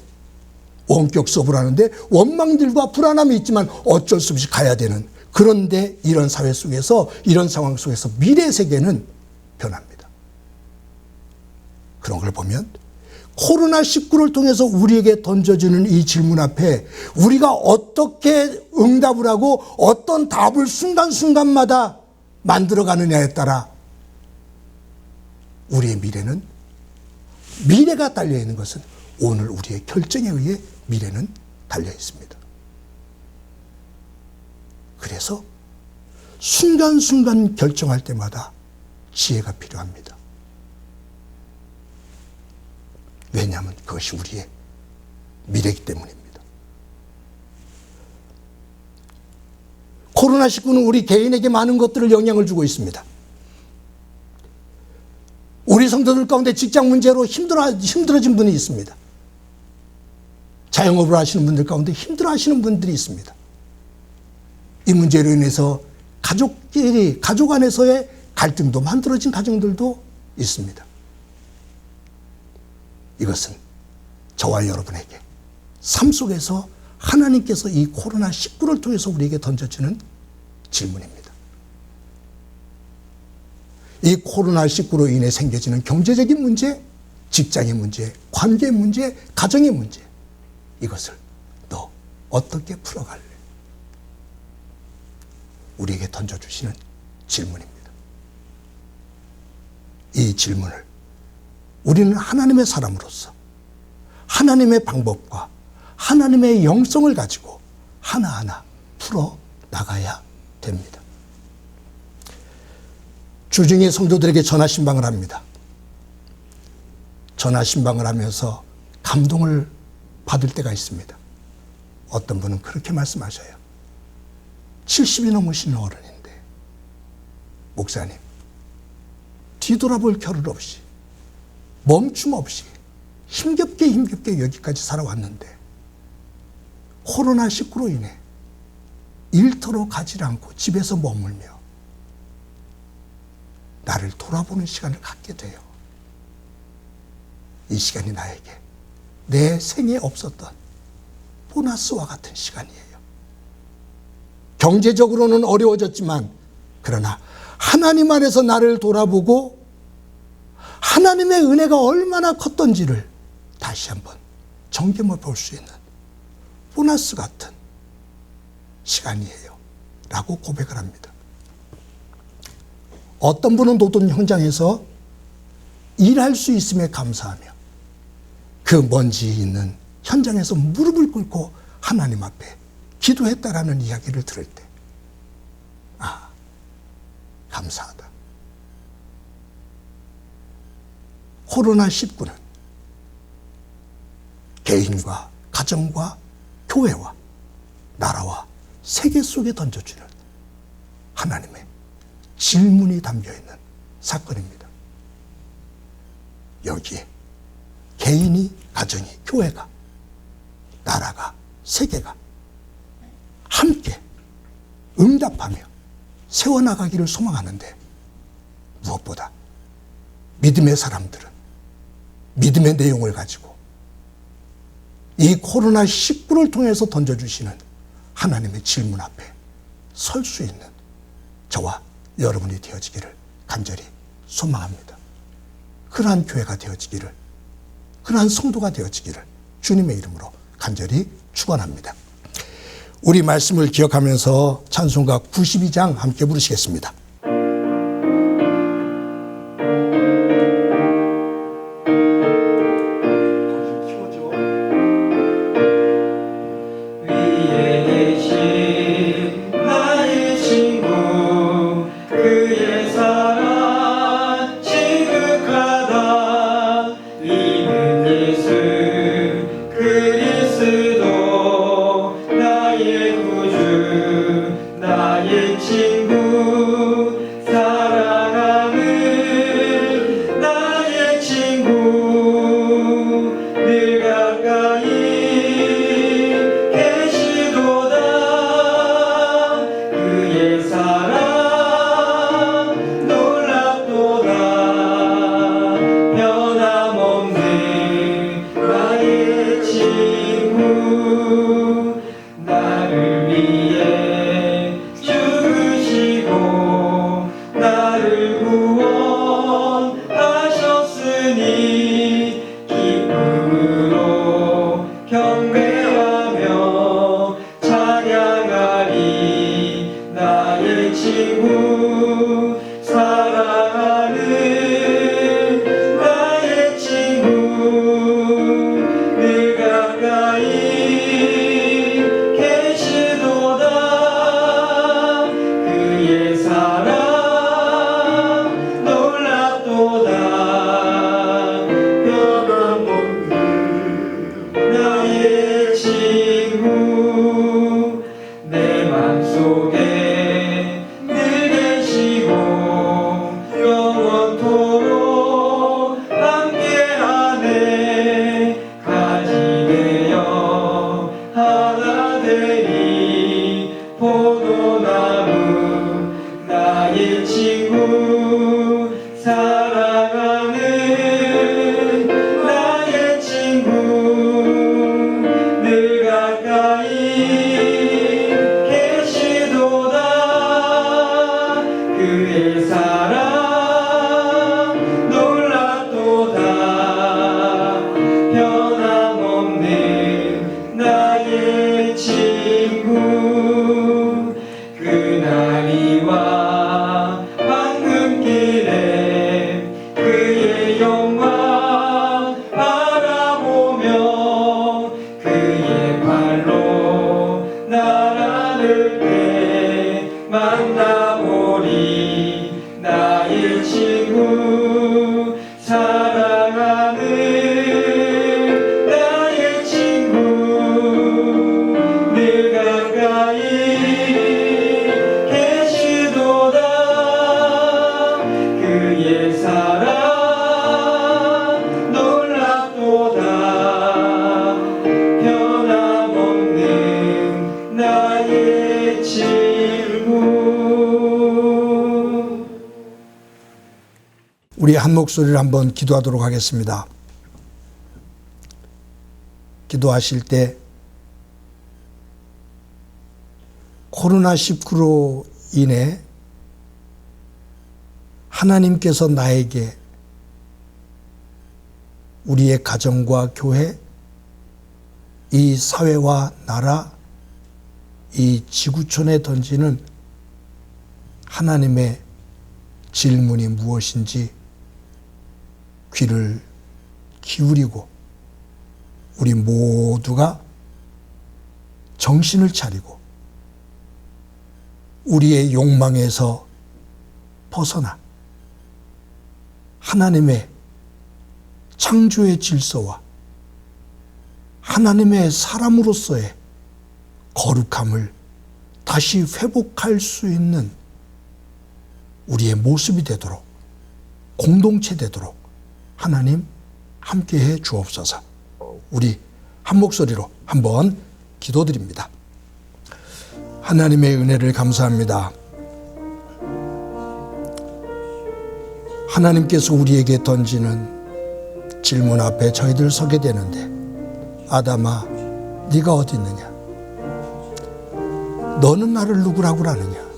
원격 수업을 하는데 원망들과 불안함이 있지만 어쩔 수 없이 가야 되는, 그런데 이런 사회 속에서, 이런 상황 속에서 미래 세계는 변합니다. 그런 걸 보면 코로나19를 통해서 우리에게 던져주는 이 질문 앞에 우리가 어떻게 응답을 하고 어떤 답을 순간순간마다 만들어가느냐에 따라 우리의 미래가 달려있는 것은 오늘 우리의 결정에 의해 미래는 달려 있습니다. 그래서 순간순간 결정할 때마다 지혜가 필요합니다. 왜냐하면 그것이 우리의 미래이기 때문입니다. 코로나19는 우리 개인에게 많은 것들을 영향을 주고 있습니다. 우리 성도들 가운데 직장 문제로 힘들어진 분이 있습니다. 자영업을 하시는 분들 가운데 힘들어하시는 분들이 있습니다. 이 문제로 인해서 가족 안에서의 갈등도 만들어진 가정들도 있습니다. 이것은 저와 여러분에게 삶 속에서 하나님께서 이 코로나19를 통해서 우리에게 던져주는 질문입니다. 이 코로나19로 인해 생겨지는 경제적인 문제, 직장의 문제, 관계의 문제, 가정의 문제, 이것을 너 어떻게 풀어갈래? 우리에게 던져주시는 질문입니다. 이 질문을 우리는 하나님의 사람으로서 하나님의 방법과 하나님의 영성을 가지고 하나하나 풀어나가야 됩니다. 주중에 성도들에게 전화신방을 합니다. 전화신방을 하면서 감동을 받을 때가 있습니다. 어떤 분은 그렇게 말씀하셔요. 70이 넘으신 어른인데, 목사님, 뒤돌아볼 겨를 없이 멈춤 없이 힘겹게 여기까지 살아왔는데 코로나19로 인해 일터로 가지 않고 집에서 머물며 나를 돌아보는 시간을 갖게 돼요. 이 시간이 나에게 내 생에 없었던 보너스와 같은 시간이에요. 경제적으로는 어려워졌지만 그러나 하나님 안에서 나를 돌아보고 하나님의 은혜가 얼마나 컸던지를 다시 한번 점검해 볼 수 있는 보너스 같은 시간이에요 라고 고백을 합니다. 어떤 분은 노동 현장에서 일할 수 있음에 감사하며 그 먼지 있는 현장에서 무릎을 꿇고 하나님 앞에 기도했다라는 이야기를 들을 때, 아, 감사하다. 코로나19는 개인과 가정과 교회와 나라와 세계 속에 던져주는 하나님의 질문이 담겨있는 사건입니다. 여기에 개인이, 가정이, 교회가, 나라가, 세계가 함께 응답하며 세워나가기를 소망하는데, 무엇보다 믿음의 사람들은 믿음의 내용을 가지고 이 코로나19를 통해서 던져주시는 하나님의 질문 앞에 설 수 있는 저와 여러분이 되어지기를 간절히 소망합니다. 그러한 교회가 되어지기를, 그러한 성도가 되어지기를 주님의 이름으로 간절히 축원합니다. 우리 말씀을 기억하면서 찬송가 92장 함께 부르시겠습니다. 위에 계신 나의 친구 그의 사랑 지극하다 이는 예수 그리스도 나의 구주 나의 친구 사랑하는 나의 친구 늘 가까이 계시도다 그의 사랑 놀랍도다 변함없는 나의 친구 나를 위해 죽으시고 나를 구원하셨으니 기쁨으로 경배하며 찬양하리 나의 친구 사랑하는 나의 친구 늘 가까이 계시도다 그의 사랑 놀랍도다 변함없는 나의 친구 내 맘속에 늘 계시고 영원토록 함께하네 가지 되어 하나 되리 포도나무 나의 친구 사랑하는 나의 친구 늘 가까이 계시도다 그의 사랑 놀랍도다 변함없는 나의 친구 그날이와 황금길에 그의 영광 바라보며 그의 발로 나라를 때 만나보리 나의 친구 사랑하는 나의 친구 늘 가까이 계시도다 그의 사랑 놀랍도다 변함없는 나의 친구. 우리 한 목소리를 한번 기도하도록 하겠습니다. 기도하실 때 코로나19로 인해 하나님께서 나에게 우리의 가정과 교회, 이 사회와 나라, 이 지구촌에 던지는 하나님의 질문이 무엇인지 귀를 기울이고 우리 모두가 정신을 차리고 우리의 욕망에서 벗어나 하나님의 창조의 질서와 하나님의 사람으로서의 거룩함을 다시 회복할 수 있는 우리의 모습이 되도록, 공동체 되도록 하나님 함께해 주옵소서. 우리 한 목소리로 한번 기도드립니다. 하나님의 은혜를 감사합니다. 하나님께서 우리에게 던지는 질문 앞에 저희들 서게 되는데, 아담아, 네가 어디 있느냐? 너는 나를 누구라고 하느냐?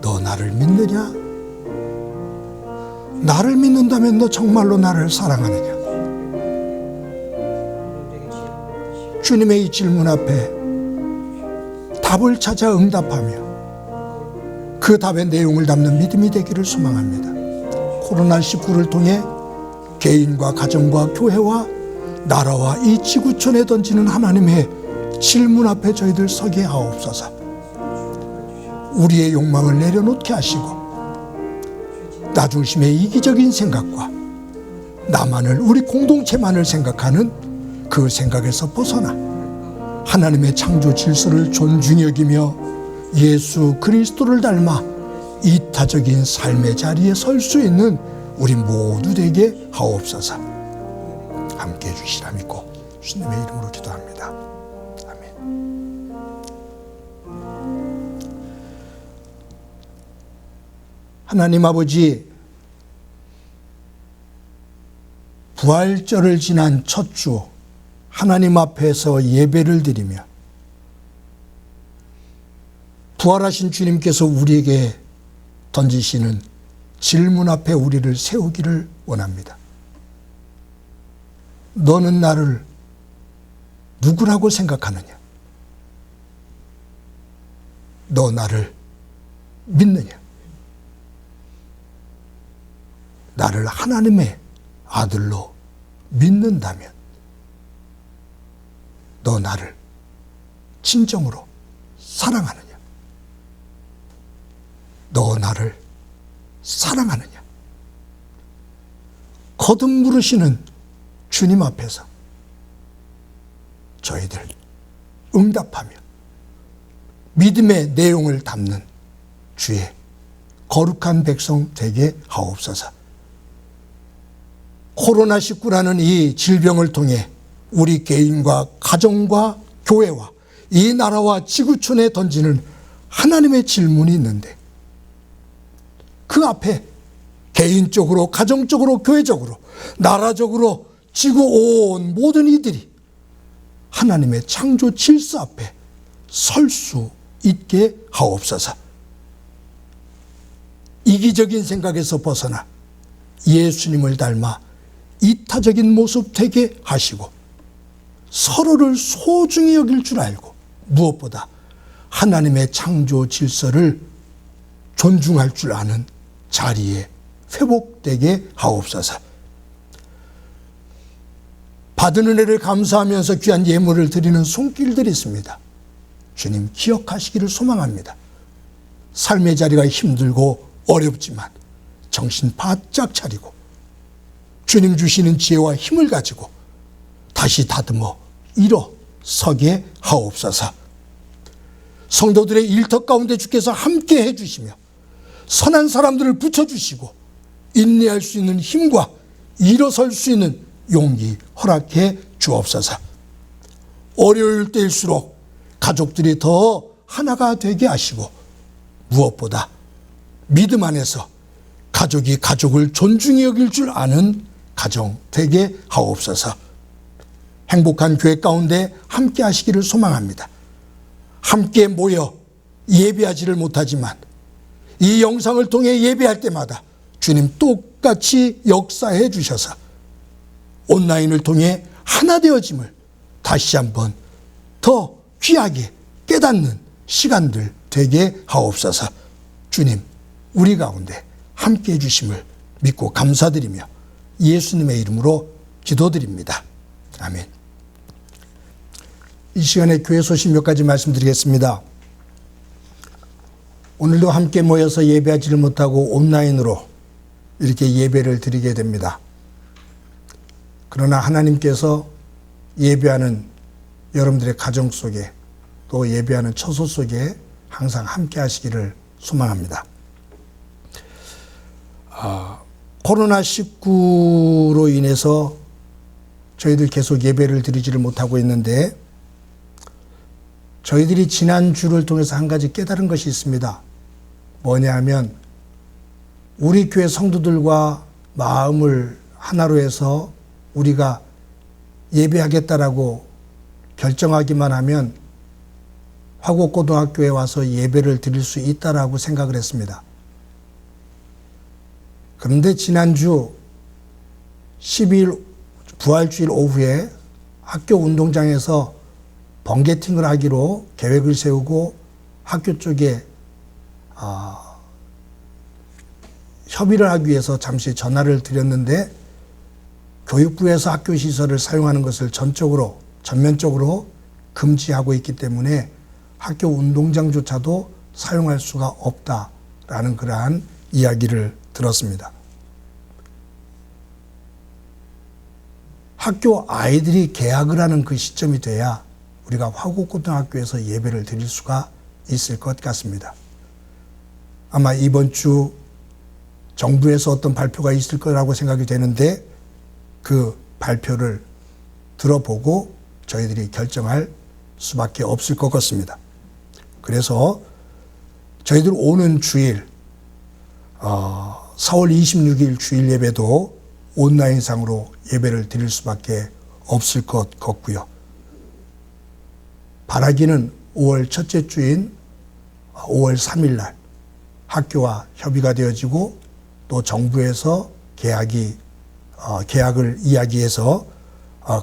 너 나를 믿느냐? 나를 믿는다면 너 정말로 나를 사랑하느냐? 주님의 이 질문 앞에 답을 찾아 응답하며 그 답의 내용을 담는 믿음이 되기를 소망합니다. 코로나19를 통해 개인과 가정과 교회와 나라와 이 지구촌에 던지는 하나님의 질문 앞에 저희들 서게 하옵소서. 우리의 욕망을 내려놓게 하시고 나 중심의 이기적인 생각과 나만을, 우리 공동체만을 생각하는 그 생각에서 벗어나 하나님의 창조 질서를 존중히 여기며 예수 그리스도를 닮아 이타적인 삶의 자리에 설 수 있는 우리 모두 되게 하옵소서. 함께해 주시라 믿고 주님의 이름으로 기도합니다. 아멘. 하나님 아버지, 부활절을 지난 첫 주 하나님 앞에서 예배를 드리며 부활하신 주님께서 우리에게 던지시는 질문 앞에 우리를 세우기를 원합니다. 너는 나를 누구라고 생각하느냐? 너 나를 믿느냐? 나를 하나님의 아들로 믿는다면 너 나를 진정으로 사랑하느냐? 너 나를 사랑하느냐? 거듭 물으시는 주님 앞에서 저희들 응답하며 믿음의 내용을 담는 주의 거룩한 백성 되게 하옵소서. 코로나19라는 이 질병을 통해 우리 개인과 가정과 교회와 이 나라와 지구촌에 던지는 하나님의 질문이 있는데 그 앞에 개인적으로, 가정적으로, 교회적으로, 나라적으로, 지구 온 모든 이들이 하나님의 창조 질서 앞에 설 수 있게 하옵소서. 이기적인 생각에서 벗어나 예수님을 닮아 이타적인 모습 되게 하시고 서로를 소중히 여길 줄 알고 무엇보다 하나님의 창조 질서를 존중할 줄 아는 자리에 회복되게 하옵소서. 받은 은혜를 감사하면서 귀한 예물을 드리는 손길들이 있습니다. 주님 기억하시기를 소망합니다. 삶의 자리가 힘들고 어렵지만 정신 바짝 차리고 주님 주시는 지혜와 힘을 가지고 다시 다듬어 일어서게 하옵소서. 성도들의 일터 가운데 주께서 함께 해주시며 선한 사람들을 붙여주시고 인내할 수 있는 힘과 일어설 수 있는 용기 허락해 주옵소서. 어려울 때일수록 가족들이 더 하나가 되게 하시고 무엇보다 믿음 안에서 가족이 가족을 존중히 여길 줄 아는 가정 되게 하옵소서. 행복한 교회 가운데 함께 하시기를 소망합니다. 함께 모여 예배하지를 못하지만 이 영상을 통해 예배할 때마다 주님 똑같이 역사해 주셔서 온라인을 통해 하나 되어짐을 다시 한번 더 귀하게 깨닫는 시간들 되게 하옵소서. 주님, 우리 가운데 함께 해주심을 믿고 감사드리며 예수님의 이름으로 기도드립니다. 아멘. 이 시간에 교회 소식 몇 가지 말씀드리겠습니다. 오늘도 함께 모여서 예배하지를 못하고 온라인으로 이렇게 예배를 드리게 됩니다. 그러나 하나님께서 예배하는 여러분들의 가정 속에 또 예배하는 처소 속에 항상 함께 하시기를 소망합니다. 코로나19로 인해서 저희들 계속 예배를 드리지를 못하고 있는데 저희들이 지난주를 통해서 한 가지 깨달은 것이 있습니다. 뭐냐 하면 우리 교회 성도들과 마음을 하나로 해서 우리가 예배하겠다라고 결정하기만 하면 화곡고등학교에 와서 예배를 드릴 수 있다라고 생각을 했습니다. 그런데 지난주 12일 부활주일 오후에 학교 운동장에서 번개팅을 하기로 계획을 세우고 학교 쪽에 협의를 하기 위해서 잠시 전화를 드렸는데 교육부에서 학교 시설을 사용하는 것을 전면적으로 금지하고 있기 때문에 학교 운동장조차도 사용할 수가 없다라는 그러한 이야기를 들었습니다. 학교 아이들이 개학을 하는 그 시점이 돼야 우리가 화곡고등학교에서 예배를 드릴 수가 있을 것 같습니다. 아마 이번 주 정부에서 어떤 발표가 있을 거라고 생각이 되는데 그 발표를 들어보고 저희들이 결정할 수밖에 없을 것 같습니다. 그래서 저희들 오는 주일 4월 26일 주일 예배도 온라인상으로 예배를 드릴 수밖에 없을 것 같고요. 바라기는 5월 첫째 주인 5월 3일 날 학교와 협의가 되어지고 또 정부에서 계약을 이야기해서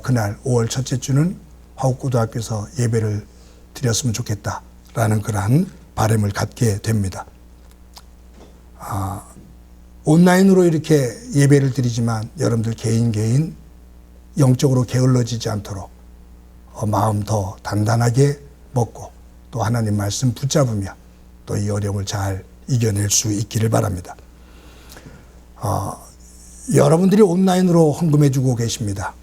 그날 5월 첫째 주는 화곡고등학교에서 예배를 드렸으면 좋겠다라는 그러한 바람을 갖게 됩니다. 온라인으로 이렇게 예배를 드리지만 여러분들 개인 영적으로 게을러지지 않도록 마음 더 단단하게 먹고 또 하나님 말씀 붙잡으며 또 이 어려움을 잘 이겨낼 수 있기를 바랍니다. 여러분들이 온라인으로 헌금해 주고 계십니다.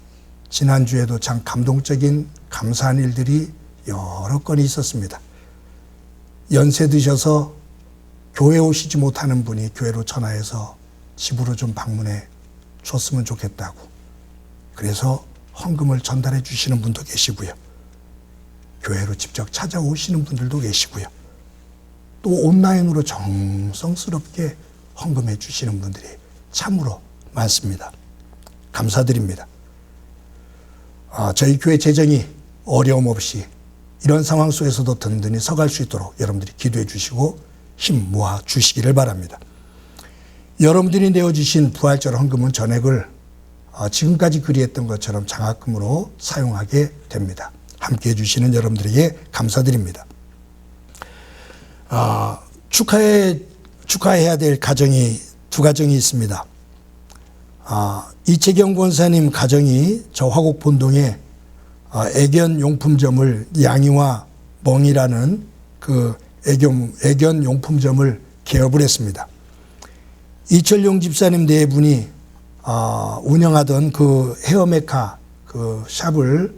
지난주에도 참 감동적인 감사한 일들이 여러 건이 있었습니다. 연세 드셔서 교회 오시지 못하는 분이 교회로 전화해서 집으로 좀 방문해 줬으면 좋겠다고. 그래서 헌금을 전달해 주시는 분도 계시고요. 교회로 직접 찾아오시는 분들도 계시고요. 또 온라인으로 정성스럽게 헌금해 주시는 분들이 참으로 많습니다. 감사드립니다. 저희 교회 재정이 어려움 없이 이런 상황 속에서도 든든히 서갈 수 있도록 여러분들이 기도해 주시고 힘 모아 주시기를 바랍니다. 여러분들이 내어주신 부활절 헌금은 전액을 지금까지 그리했던 것처럼 장학금으로 사용하게 됩니다. 함께해 주시는 여러분들에게 감사드립니다. 축하해야 될 가정이 두 가정이 있습니다. 이채경 권사님 가정이 저 화곡 본동에 애견 용품점을 양이와 멍이라는 그 애견 용품점을 개업을 했습니다. 이철용 집사님 네 분이 운영하던 그 헤어메카 그 샵을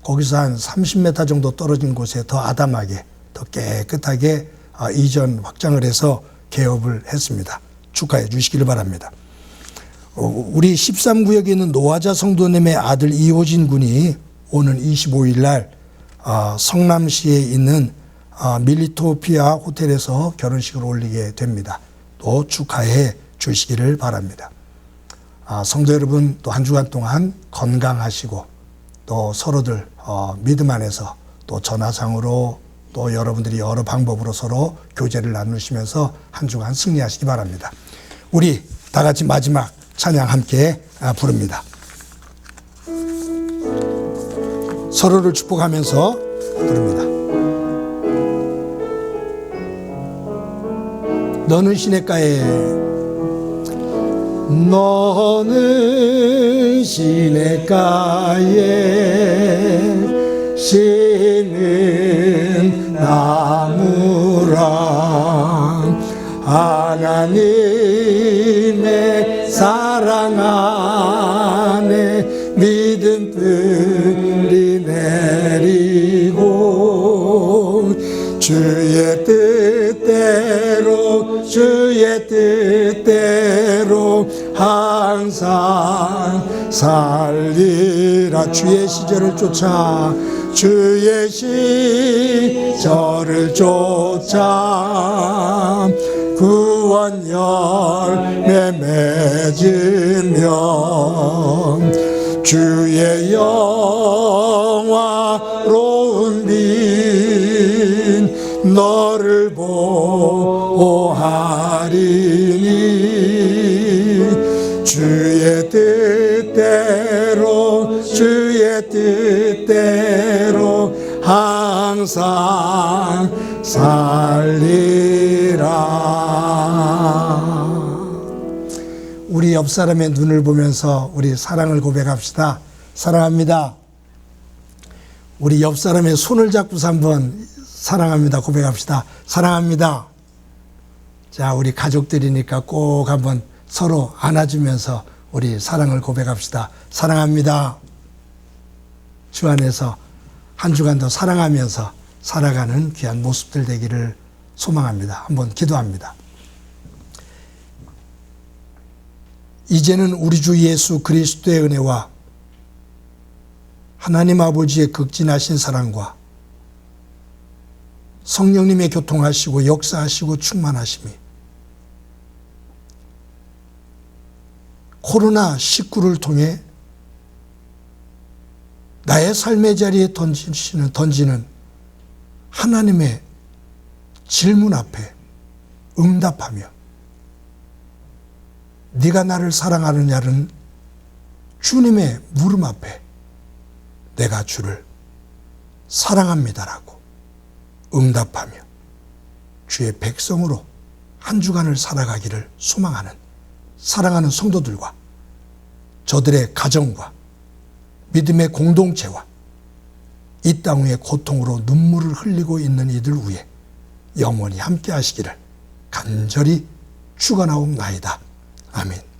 거기서 한 30m 정도 떨어진 곳에 더 아담하게 더 깨끗하게 이전 확장을 해서 개업을 했습니다. 축하해 주시기를 바랍니다. 우리 13구역에 있는 노화자 성도님의 아들 이호진 군이 오는 25일 날 성남시에 있는 밀리토피아 호텔에서 결혼식을 올리게 됩니다. 또 축하해 주시기를 바랍니다. 성도 여러분 또 한 주간 동안 건강하시고 또 서로들 믿음 안에서 또 전화상으로 또 여러분들이 여러 방법으로 서로 교제를 나누시면서 한 주간 승리하시기 바랍니다. 우리 다 같이 마지막 찬양 함께 부릅니다. 서로를 축복하면서 부릅니다. 너는 시냇가에 너는 시냇가에 심은 나무라 하나님의 사랑 안에 믿음 뿌리 내리고 주의 뜻대로 항상 살리라. 주의 시절을 쫓아 주의 시절을 쫓아 구원 열매 맺으면 주의 영화로운 빛 너를 보호하리니 주의 뜻대로 항상 살리라. 우리 옆 사람의 눈을 보면서 우리 사랑을 고백합시다. 사랑합니다. 우리 옆 사람의 손을 잡고서 한번 사랑합니다 고백합시다. 사랑합니다. 자, 우리 가족들이니까 꼭 한번 서로 안아주면서 우리 사랑을 고백합시다. 사랑합니다. 주 안에서 한 주간도 사랑하면서 살아가는 귀한 모습들 되기를 소망합니다. 한번 기도합니다. 이제는 우리 주 예수 그리스도의 은혜와 하나님 아버지의 극진하신 사랑과 성령님의 교통하시고 역사하시고 충만하심이 코로나19를 통해 나의 삶의 자리에 던지는 하나님의 질문 앞에 응답하며 네가 나를 사랑하느냐는 주님의 물음 앞에 내가 주를 사랑합니다라고 응답하며 주의 백성으로 한 주간을 살아가기를 소망하는 사랑하는 성도들과 저들의 가정과 믿음의 공동체와 이 땅 위에 고통으로 눈물을 흘리고 있는 이들 위에 영원히 함께 하시기를 간절히 축원하옵나이다. 아멘.